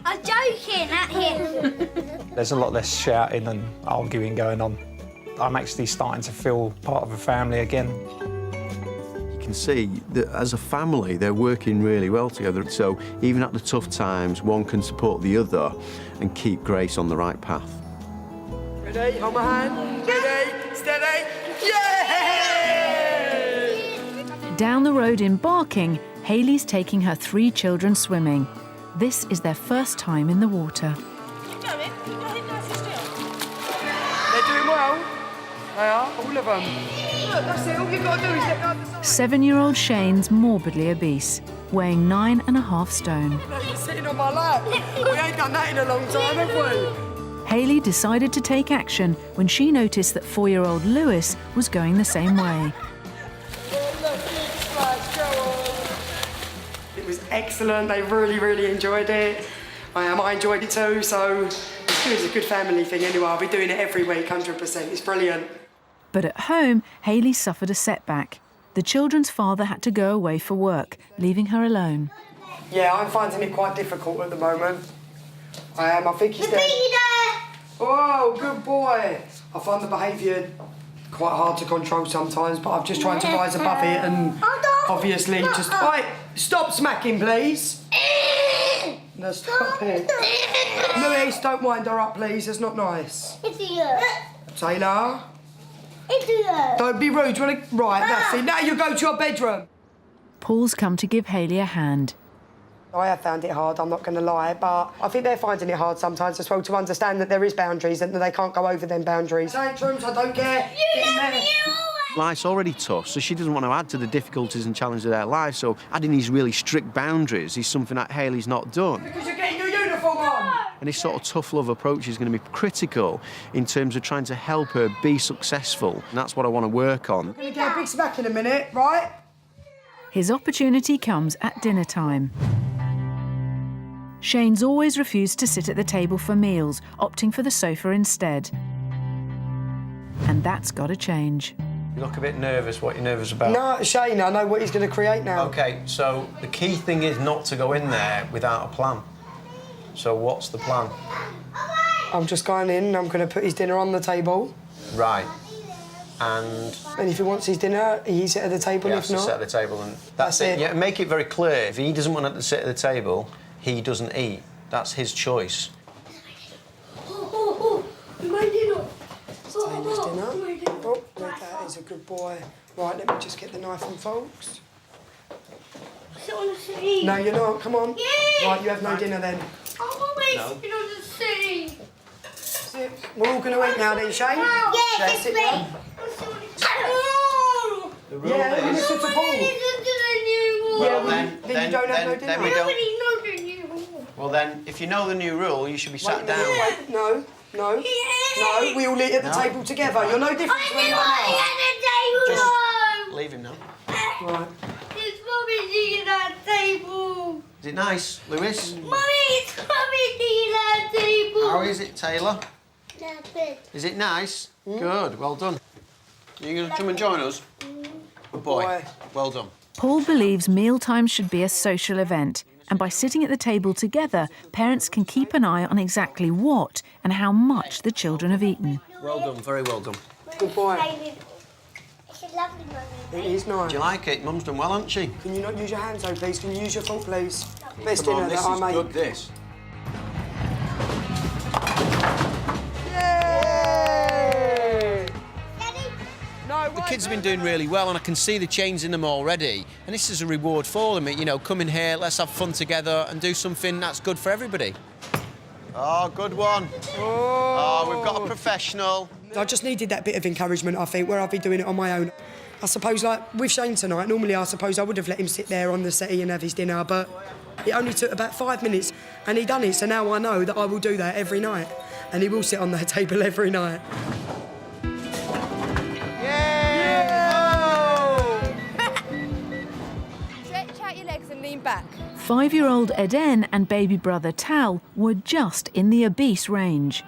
[SPEAKER 5] I'm joking at him.
[SPEAKER 8] There's a lot less shouting and arguing going on. I'm actually starting to feel part of a family again.
[SPEAKER 2] You can see that as a family, they're working really well together. So even at the tough times, one can support the other and keep Grace on the right path.
[SPEAKER 11] Ready? Hold my hand. Ready? Steady. Yay!
[SPEAKER 1] Down the road in Barking, Hayley's taking her 3 children swimming. This is their first time in the water.
[SPEAKER 11] They're doing well. They are, all of them. Look, that's it. All you've got to do is let go of the side.
[SPEAKER 1] 7-year-old Shane's morbidly obese, weighing 9.5 stone.
[SPEAKER 11] You're sitting on my lap. We ain't done that in a long time, have we?
[SPEAKER 1] Hayley decided to take action when she noticed that 4-year-old Lewis was going the same way.
[SPEAKER 11] It was excellent. They really, really enjoyed it. I enjoyed it too, so it's a good family thing anyway. I'll be doing it every week, 100%. It's brilliant.
[SPEAKER 1] But at home, Hayley suffered a setback. The children's father had to go away for work, leaving her alone.
[SPEAKER 11] Yeah, I'm finding it quite difficult at the moment. I am. I think he's dead. Oh, good boy. I find the behaviour quite hard to control sometimes, but I've just tried to rise above it and obviously just... Right, stop smacking, please. No, stop it. Louise, don't wind her up, please. That's not nice. Taylor. Don't be rude. Right, that's it. Now you go to your bedroom.
[SPEAKER 1] Paul's come to give Hayley a hand.
[SPEAKER 11] I have found it hard, I'm not going to lie, but I think they're finding it hard sometimes as well to understand that there is boundaries and that they can't go over them boundaries. Tantrums, I don't care.
[SPEAKER 2] Life's already tough, so she doesn't want to add to the difficulties and challenges of their life, so adding these really strict boundaries is something that Hayley's not done.
[SPEAKER 11] Because you're getting your uniform on!
[SPEAKER 2] And this sort of tough love approach is going to be critical in terms of trying to help her be successful, and that's what I want to work on.
[SPEAKER 11] We're going to get a big smack in a minute, right?
[SPEAKER 1] His opportunity comes at dinner time. Shane's always refused to sit at the table for meals, opting for the sofa instead. And that's got to change.
[SPEAKER 6] You look a bit nervous. What are you nervous about?
[SPEAKER 11] No, Shane, I know what he's going to create now.
[SPEAKER 6] OK, so the key thing is not to go in there without a plan. So what's the plan?
[SPEAKER 11] I'm just going in, I'm going to put his dinner on the table.
[SPEAKER 6] Right. And
[SPEAKER 11] if he wants his dinner, he eats it at the table.
[SPEAKER 6] he
[SPEAKER 11] If
[SPEAKER 6] has to
[SPEAKER 11] not,
[SPEAKER 6] sit at the table, and that's it. Yeah, make it very clear. If he doesn't want to sit at the table, he doesn't eat. That's his choice.
[SPEAKER 11] My dinner. Taylor's dinner. Oh, that is a good boy. Right, let me just get the knife and forks.
[SPEAKER 5] Sit on the seat.
[SPEAKER 11] No, you're not. Come on.
[SPEAKER 5] Yeah.
[SPEAKER 11] Right, you have no dinner then.
[SPEAKER 5] I'm always sitting on the seat.
[SPEAKER 11] We're all going to eat now then, Shane?
[SPEAKER 5] Yes,
[SPEAKER 11] Shane,
[SPEAKER 5] it's
[SPEAKER 11] sit
[SPEAKER 5] me.
[SPEAKER 11] down.
[SPEAKER 10] The rule
[SPEAKER 11] Yeah,
[SPEAKER 10] is...
[SPEAKER 11] listen to Paul.
[SPEAKER 6] Well,
[SPEAKER 11] then you don't have no dinner.
[SPEAKER 6] then we don't...
[SPEAKER 5] Nobody knows the new rule.
[SPEAKER 6] Well, then, if you know the new rule, you should be sat down.
[SPEAKER 11] Wait, no. No, we all eat at the table together. You're no different to anyone else.
[SPEAKER 6] Just leave him now.
[SPEAKER 11] Right.
[SPEAKER 5] It's Mummy eating at the table.
[SPEAKER 6] Is it nice, Lewis?
[SPEAKER 5] Mummy, it's Mummy eating at the table.
[SPEAKER 6] How is it, Taylor?
[SPEAKER 5] That's good.
[SPEAKER 6] Is it nice? Good, well done. Are you going to come and join us? Good boy. Well done.
[SPEAKER 1] Paul believes mealtime should be a social event, and by sitting at the table together, parents can keep an eye on exactly what and how much the children have eaten.
[SPEAKER 6] Well done, very well done.
[SPEAKER 11] Good boy.
[SPEAKER 5] It's a lovely Mummy.
[SPEAKER 11] It is nice.
[SPEAKER 6] Do you like it? Mum's done well, hasn't she?
[SPEAKER 11] Can you not use your hands though, please? Can you use your fork, please? Best
[SPEAKER 6] Come
[SPEAKER 11] dinner
[SPEAKER 6] on, this
[SPEAKER 11] that I
[SPEAKER 6] is
[SPEAKER 11] made.
[SPEAKER 6] good, this. The kids have been doing really well, and I can see the change in them already. And this is a reward for them. You know, come in here, let's have fun together and do something that's good for everybody. Oh, good one. Oh, we've got a professional.
[SPEAKER 11] I just needed that bit of encouragement, I think, where I've been doing it on my own. I suppose, like, with Shane tonight, normally I suppose I would have let him sit there on the settee and have his dinner, but it only took about 5 minutes, and he done it, so now I know that I will do that every night, and he will sit on the table every night.
[SPEAKER 9] Stretch out your legs and lean back.
[SPEAKER 1] 5-year-old Eden and baby brother Tal were just in the obese range.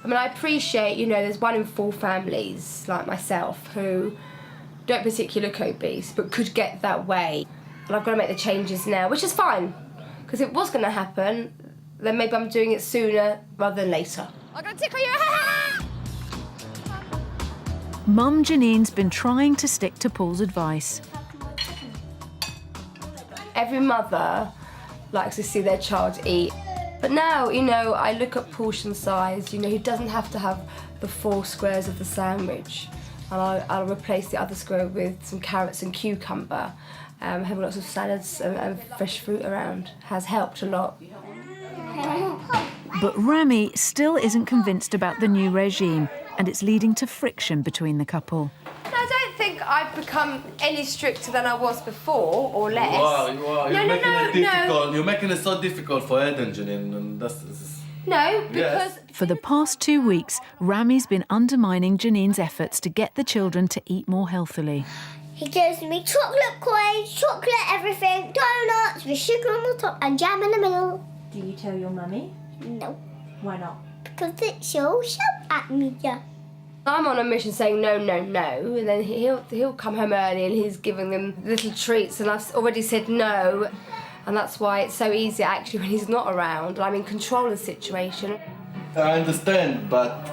[SPEAKER 13] I mean, I appreciate, you know, there's 1 in 4 families like myself who don't particularly look obese but could get that way. And I've got to make the changes now, which is fine, because if it was going to happen, then maybe I'm doing it sooner rather than later.
[SPEAKER 9] I'm going to tickle you.
[SPEAKER 1] Mum Janine's been trying to stick to Paul's advice.
[SPEAKER 13] Every mother likes to see their child eat. But now, you know, I look at portion size. You know, he doesn't have to have the 4 squares of the sandwich. And I'll replace the other square with some carrots and cucumber. Having lots of salads and fresh fruit around has helped a lot.
[SPEAKER 1] But Rami still isn't convinced about the new regime, and it's leading to friction between the couple.
[SPEAKER 13] I don't think I've become any stricter than I was before, or less.
[SPEAKER 10] You are. You're making it so difficult for Eden, Janine, and that's...
[SPEAKER 13] No, because...
[SPEAKER 10] Yes.
[SPEAKER 1] For the past 2 weeks, Rami's been undermining Janine's efforts to get the children to eat more healthily.
[SPEAKER 5] He gives me chocolate coins, chocolate everything, donuts with sugar on the top and jam in the middle.
[SPEAKER 16] Do you tell your mummy?
[SPEAKER 5] No.
[SPEAKER 16] Why not?
[SPEAKER 5] Because she'll shout at me, yeah.
[SPEAKER 13] I'm on a mission saying no, no, no, and then he'll come home early and he's giving them little treats, and I've already said no, and that's why it's so easy actually when he's not around. I'm in control of the situation.
[SPEAKER 10] I understand, but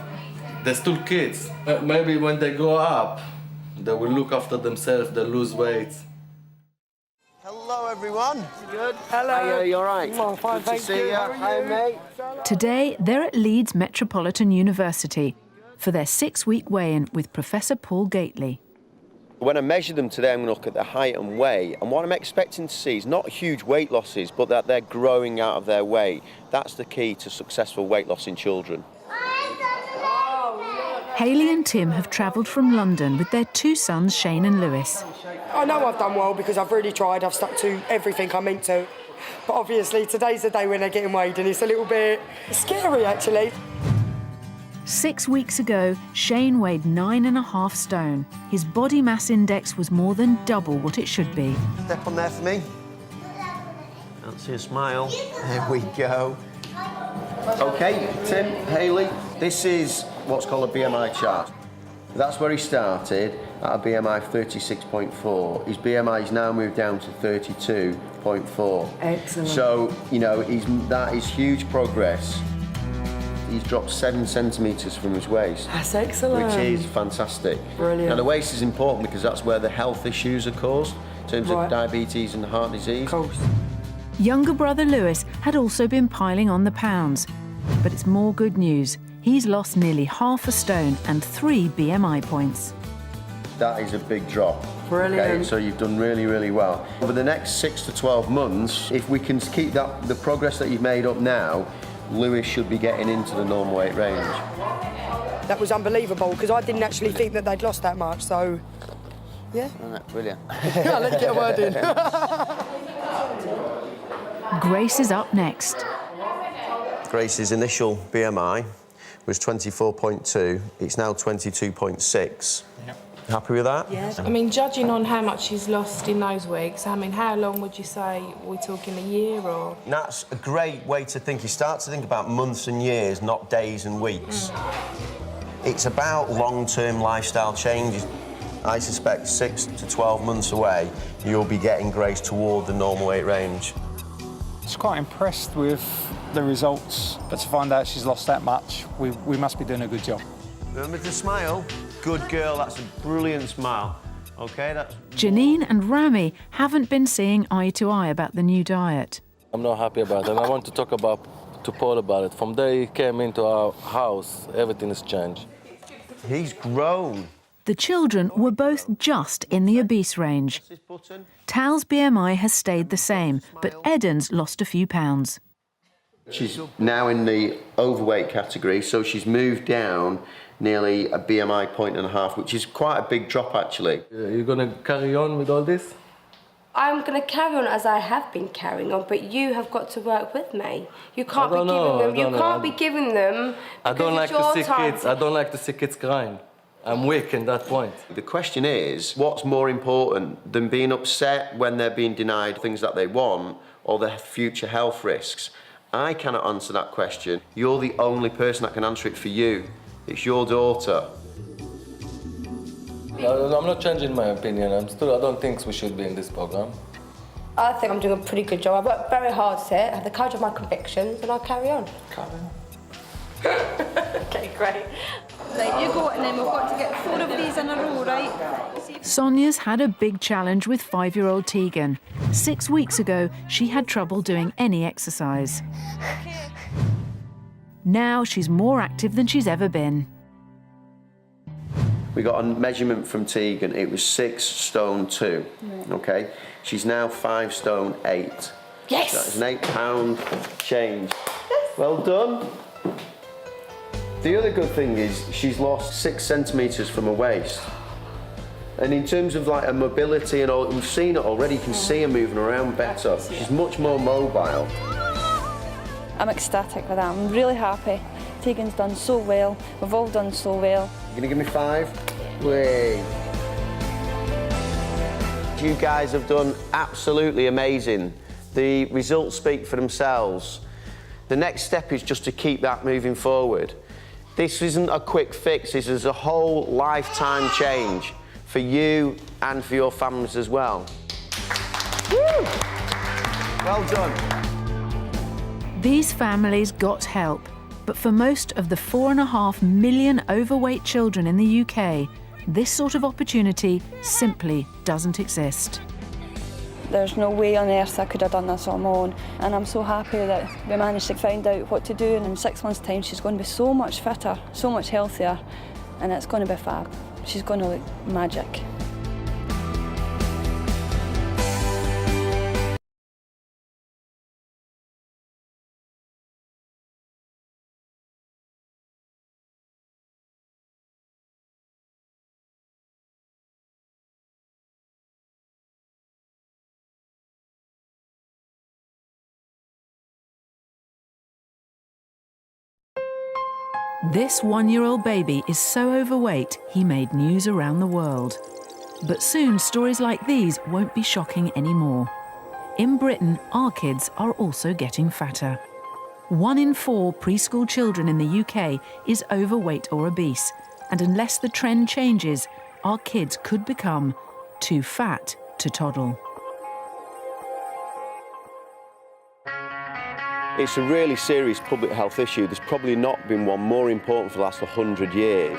[SPEAKER 10] they're still kids. Maybe when they grow up, they will look after themselves, they'll lose weight.
[SPEAKER 6] Hello, everyone. Good?
[SPEAKER 11] Hello.
[SPEAKER 6] You all right?
[SPEAKER 11] I'm fine,
[SPEAKER 6] Good to see you. Hi, mate.
[SPEAKER 1] Today, they're at Leeds Metropolitan University for their 6-week weigh-in with Professor Paul Gately.
[SPEAKER 2] When I measure them today, I'm going to look at their height and weight, and what I'm expecting to see is not huge weight losses, but that they're growing out of their weight. That's the key to successful weight loss in children.
[SPEAKER 1] Hayley and Tim have travelled from London with their 2 sons, Shane and Lewis.
[SPEAKER 11] I know I've done well because I've really tried. I've stuck to everything I meant to. But obviously, today's the day when they're getting weighed, and it's a little bit scary, actually.
[SPEAKER 1] 6 weeks ago, Shane weighed 9.5 stone. His body mass index was more than double what it should be.
[SPEAKER 6] Step on there for me. Can't see a smile. There we go. OK, Tim, Hayley, this is what's called a BMI chart. That's where he started at a BMI of 36.4. His BMI has now moved down to 32.4.
[SPEAKER 11] Excellent.
[SPEAKER 2] So, you know, that is huge progress. he's dropped 7 centimetres from his waist.
[SPEAKER 11] That's excellent.
[SPEAKER 2] Which is fantastic.
[SPEAKER 11] Brilliant.
[SPEAKER 2] Now, the waist is important because that's where the health issues are caused, in terms of diabetes and heart disease.
[SPEAKER 11] Of course.
[SPEAKER 1] Younger brother Lewis had also been piling on the pounds. But it's more good news. He's lost nearly half a stone and 3 BMI points.
[SPEAKER 2] That is a big drop.
[SPEAKER 11] Brilliant.
[SPEAKER 2] Okay, so you've done really, really well. Over the next 6 to 12 months, if we can keep the progress that you've made up now, Lewis should be getting into the normal weight range.
[SPEAKER 11] That was unbelievable, because I didn't actually think that they'd lost that much, so... Yeah.
[SPEAKER 12] Brilliant.
[SPEAKER 11] I'll let you get a word in.
[SPEAKER 1] Grace is up next.
[SPEAKER 2] Grace's initial BMI was 24.2. It's now 22.6.
[SPEAKER 8] Yep.
[SPEAKER 2] Happy with that?
[SPEAKER 7] Yeah. I mean, judging on how much she's lost in those weeks, I mean, how long would you say? We're talking a year or...?
[SPEAKER 2] That's a great way to think. You start to think about months and years, not days and weeks. It's about long-term lifestyle changes. I suspect 6 to 12 months away, you'll be getting Grace toward the normal weight range.
[SPEAKER 8] I was quite impressed with the results, but to find out she's lost that much, we must be doing a good job.
[SPEAKER 2] Remember to smile. Good girl, that's a brilliant smile. OK, that's...
[SPEAKER 1] Janine and Rami haven't been seeing eye to eye about the new diet.
[SPEAKER 10] I'm not happy about it. I want to talk to Paul about it. From the day he came into our house, everything has changed.
[SPEAKER 2] He's grown.
[SPEAKER 1] The children were both just in the obese range. Tal's BMI has stayed the same, but Eden's lost a few pounds.
[SPEAKER 2] She's now in the overweight category, so she's moved down nearly a BMI point and a half, which is quite a big drop, actually.
[SPEAKER 10] You're going to carry on with all this?
[SPEAKER 13] I'm going to carry on as I have been carrying on, but you have got to work with me. You can't be giving them. You can't be giving them.
[SPEAKER 10] I don't like to see kids. I don't like to see kids crying. I'm weak in that point.
[SPEAKER 2] The question is, what's more important than being upset when they're being denied things that they want, or the future health risks? I cannot answer that question. You're the only person that can answer it for you. It's your daughter.
[SPEAKER 10] I'm not changing my opinion. I don't think we should be in this program.
[SPEAKER 13] I think I'm doing a pretty good job. I work very hard at it. I have the courage of my convictions, and I'll carry on. Okay, great.
[SPEAKER 3] Right, you go, and then we've got to get 4 of these in a row, right?
[SPEAKER 1] Sonia's had a big challenge with 5-year-old Tegan. 6 weeks ago, she had trouble doing any exercise. Now she's more active than she's ever been.
[SPEAKER 2] We got a measurement from Tegan. It was 6 stone 2. Right. OK? She's now 5 stone 8.
[SPEAKER 13] Yes!
[SPEAKER 2] That is an 8 pound change. Yes. Well done. The other good thing is she's lost 6 centimetres from her waist. And in terms of like her mobility and all, we've seen it already, you can see her moving around better. She's much more mobile.
[SPEAKER 3] I'm ecstatic with that. I'm really happy. Tegan's done so well. We've all done so well.
[SPEAKER 2] You gonna give me 5? Wait. You guys have done absolutely amazing. The results speak for themselves. The next step is just to keep that moving forward. This isn't a quick fix, this is a whole lifetime change for you and for your families as well. Woo! Well done.
[SPEAKER 1] These families got help, but for most of the 4.5 million overweight children in the UK, this sort of opportunity simply doesn't exist.
[SPEAKER 3] There's no way on earth I could have done this on my own, and I'm so happy that we managed to find out what to do, and in 6 months' time she's going to be so much fitter, so much healthier, and it's going to be fab. She's going to look magic.
[SPEAKER 1] This 1-year-old baby is so overweight, he made news around the world. But soon, stories like these won't be shocking anymore. In Britain, our kids are also getting fatter. 1 in 4 preschool children in the UK is overweight or obese, and unless the trend changes, our kids could become too fat to toddle.
[SPEAKER 2] It's a really serious public health issue. There's probably not been one more important for the last 100 years.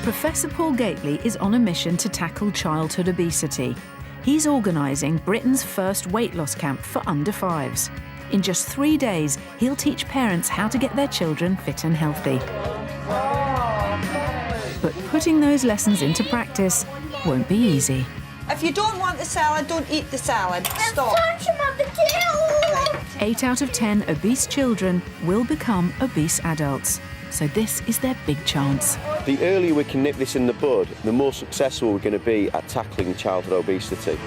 [SPEAKER 1] Professor Paul Gately is on a mission to tackle childhood obesity. He's organising Britain's first weight loss camp for under-5s. In just 3 days, he'll teach parents how to get their children fit and healthy. But putting those lessons into practice won't be easy.
[SPEAKER 3] If you don't want the salad, don't eat the salad. Stop.
[SPEAKER 1] 8 out of 10 obese children will become obese adults. So this is their big chance.
[SPEAKER 2] The earlier we can nip this in the bud, the more successful we're going to be at tackling childhood obesity.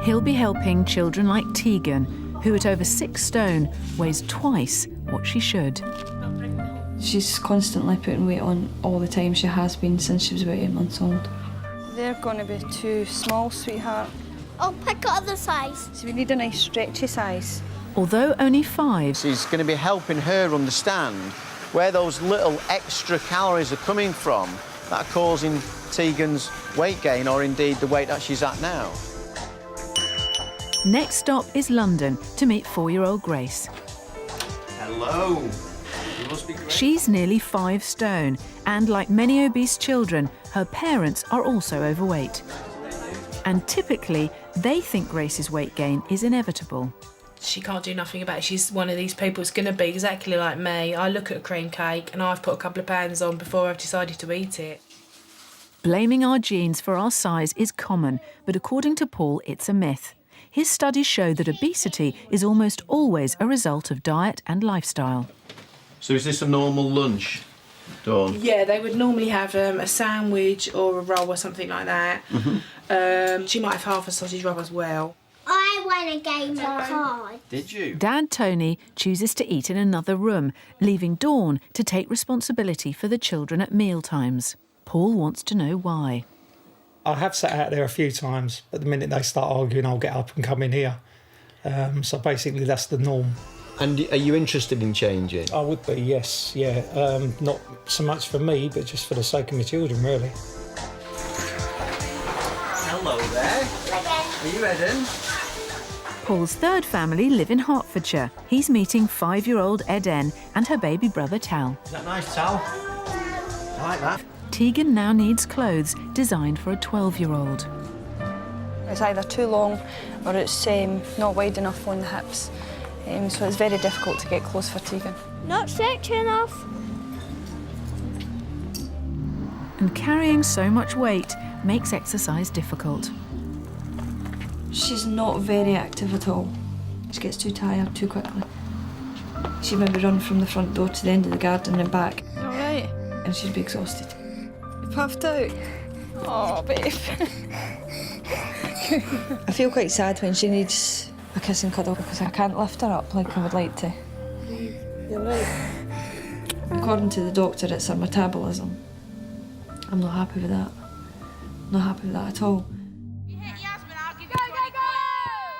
[SPEAKER 1] He'll be helping children like Tegan, who at over 6 stone weighs twice what she should.
[SPEAKER 3] She's constantly putting weight on all the time. She has been since she was about 8 months old. They're going to be too small, sweetheart.
[SPEAKER 5] I'll pick other size.
[SPEAKER 3] So we need a nice stretchy size.
[SPEAKER 1] Although only 5,
[SPEAKER 6] She's going to be helping her understand where those little extra calories are coming from that are causing Tegan's weight gain, or indeed the weight that she's at now.
[SPEAKER 1] Next stop is London to meet 4-year-old Grace.
[SPEAKER 6] Hello. You must be great.
[SPEAKER 1] She's nearly 5 stone, and like many obese children, her parents are also overweight. And typically, they think Grace's weight gain is inevitable.
[SPEAKER 7] She can't do nothing about it. She's one of these people that's going to be exactly like me. I look at a cream cake and I've put a couple of pounds on before I've decided to eat it.
[SPEAKER 1] Blaming our genes for our size is common, but according to Paul, it's a myth. His studies show that obesity is almost always a result of diet and lifestyle.
[SPEAKER 6] So is this a normal lunch, Dawn?
[SPEAKER 7] Yeah, they would normally have a sandwich or a roll or something like that. She might have half a sausage roll as well.
[SPEAKER 5] I won a game of cards.
[SPEAKER 6] Did you?
[SPEAKER 1] Dad Tony chooses to eat in another room, leaving Dawn to take responsibility for the children at mealtimes. Paul wants to know why.
[SPEAKER 8] I have sat out there a few times, but the minute they start arguing, I'll get up and come in here. So basically, that's the norm.
[SPEAKER 6] And are you interested in changing?
[SPEAKER 8] I would be, yes, yeah. Not so much for me, but just for the sake of my children, really.
[SPEAKER 6] Hello there. Are you Eden?
[SPEAKER 1] Paul's third family live in Hertfordshire. He's meeting 5-year-old Eden and her baby brother Tal.
[SPEAKER 6] Is that nice, Tal? I like that.
[SPEAKER 1] Tegan now needs clothes designed for a 12-year-old.
[SPEAKER 3] It's either too long or it's not wide enough on the hips. So it's very difficult to get clothes for Tegan.
[SPEAKER 5] Not stretchy enough.
[SPEAKER 1] And carrying so much weight makes exercise difficult.
[SPEAKER 3] She's not very active at all. She gets too tired too quickly. She'd maybe run from the front door to the end of the garden and back. All right. And she'd be exhausted. Puffed out. Oh, babe. I feel quite sad when she needs a kiss and cuddle because I can't lift her up like I would like to. You're right. According to the doctor, it's her metabolism. I'm not happy with that. Not happy with that at all.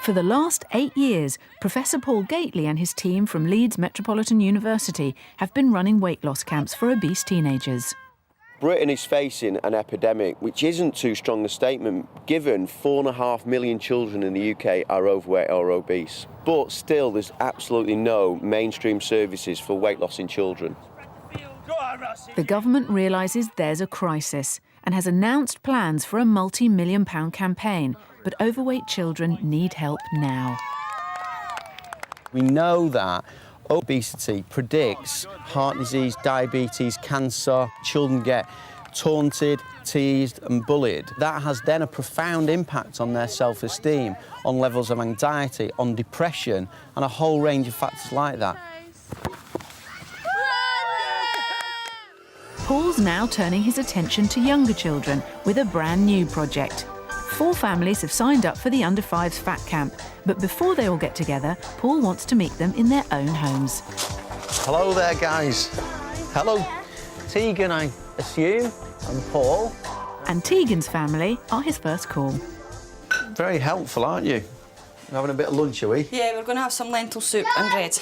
[SPEAKER 1] For the last 8 years, Professor Paul Gately and his team from Leeds Metropolitan University have been running weight loss camps for obese teenagers.
[SPEAKER 2] Britain is facing an epidemic, which isn't too strong a statement, given 4.5 million children in the UK are overweight or obese. But still, there's absolutely no mainstream services for weight loss in children.
[SPEAKER 1] The government realises there's a crisis and has announced plans for a multi-million-pound campaign, but overweight children need help now.
[SPEAKER 6] We know that obesity predicts heart disease, diabetes, cancer. Children get taunted, teased and bullied. That has then a profound impact on their self-esteem, on levels of anxiety, on depression and a whole range of factors like that.
[SPEAKER 1] Paul's now turning his attention to younger children with a brand new project. 4 families have signed up for the Under-5s Fat Camp, but before they all get together, Paul wants to meet them in their own homes.
[SPEAKER 6] Hello there, guys. Hello. Tegan, I assume, and Paul.
[SPEAKER 1] And Tegan's family are his first call.
[SPEAKER 6] Very helpful, aren't you? We're having a bit of lunch, are we?
[SPEAKER 3] Yeah, we're going to have some lentil soup and bread.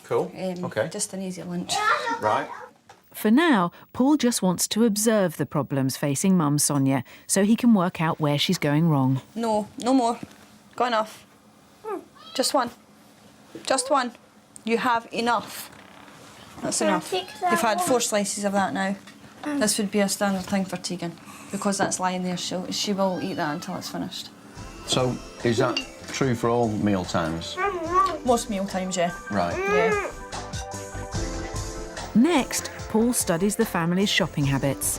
[SPEAKER 6] Cool, OK.
[SPEAKER 3] Just an easy lunch.
[SPEAKER 6] Right.
[SPEAKER 1] For now, Paul just wants to observe the problems facing Mum Sonia so he can work out where she's going wrong.
[SPEAKER 3] No, no more. Got enough. Just one. Just one. You have enough. That's enough. You've had 4 slices of that now. This would be a standard thing for Tegan. Because that's lying there, she will eat that until it's finished.
[SPEAKER 6] So, is that true for all meal times?
[SPEAKER 3] Most meal times, yeah.
[SPEAKER 6] Right.
[SPEAKER 3] Yeah.
[SPEAKER 1] Next, Paul studies the family's shopping habits.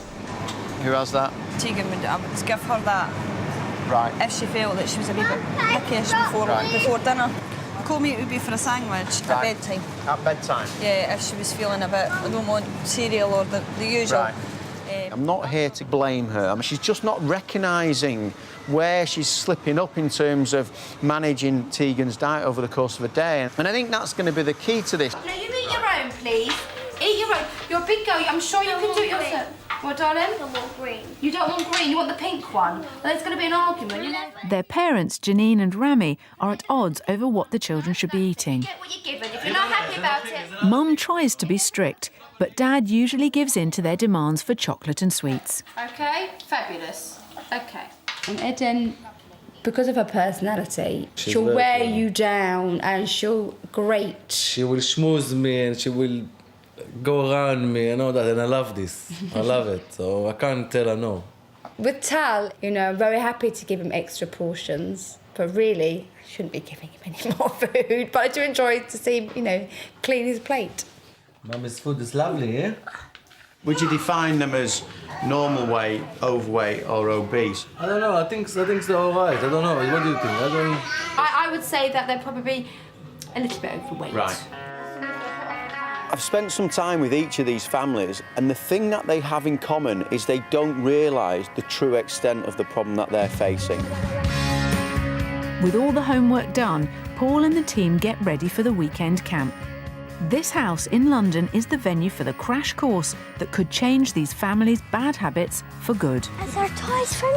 [SPEAKER 6] Who has that?
[SPEAKER 3] Tegan would give her that.
[SPEAKER 6] Right.
[SPEAKER 3] If she felt that she was a wee bit pickish before dinner. Cold meat would be for a sandwich at bedtime.
[SPEAKER 6] At bedtime?
[SPEAKER 3] Yeah, if she was feeling a bit, I don't want cereal or the usual.
[SPEAKER 6] Right. I'm not here to blame her. I mean, she's just not recognising where she's slipping up in terms of managing Tegan's diet over the course of a day. And I think that's going to be the key to this.
[SPEAKER 9] No, you eat your own, please. Eat your own. You're a big girl. I'm sure you can do it yourself. What, darling? I want green. You don't want green. You want the pink one. Well, there's going to be an argument, you know.
[SPEAKER 1] Their parents, Janine and Rami, are at odds over what the children should be eating.
[SPEAKER 9] Get what you're given. If you're not happy about it.
[SPEAKER 1] Mum tries to be strict, but Dad usually gives in to their demands for chocolate and sweets.
[SPEAKER 9] OK, fabulous. OK.
[SPEAKER 13] And Eden, because of her personality,
[SPEAKER 10] She's
[SPEAKER 13] she'll
[SPEAKER 10] very
[SPEAKER 13] wear
[SPEAKER 10] clever.
[SPEAKER 13] you down and she'll grate.
[SPEAKER 10] She will schmooze me and she will go around me and all that, and I love this. I love it, so I can't tell her no.
[SPEAKER 13] With Tal, you know, I'm very happy to give him extra portions, but really, I shouldn't be giving him any more food. But I do enjoy to see him, you know, clean his plate.
[SPEAKER 10] Mummy's food is lovely, eh?
[SPEAKER 6] Would you define them as normal weight, overweight or obese?
[SPEAKER 10] I don't know, I think they're all right. I don't know, what do you think?
[SPEAKER 13] I would say that they're probably a little bit overweight.
[SPEAKER 6] Right.
[SPEAKER 2] I've spent some time with each of these families, and the thing that they have in common is they don't realise the true extent of the problem that they're facing.
[SPEAKER 1] With all the homework done, Paul and the team get ready for the weekend camp. This house in London is the venue for the crash course that could change these families' bad habits for good.
[SPEAKER 5] Is there toys for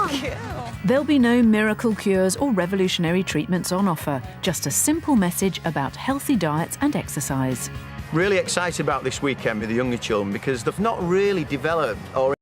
[SPEAKER 5] me, Mum?
[SPEAKER 1] There'll be no miracle cures or revolutionary treatments on offer, just a simple message about healthy diets and exercise.
[SPEAKER 6] Really excited about this weekend with the younger children because they've not really developed or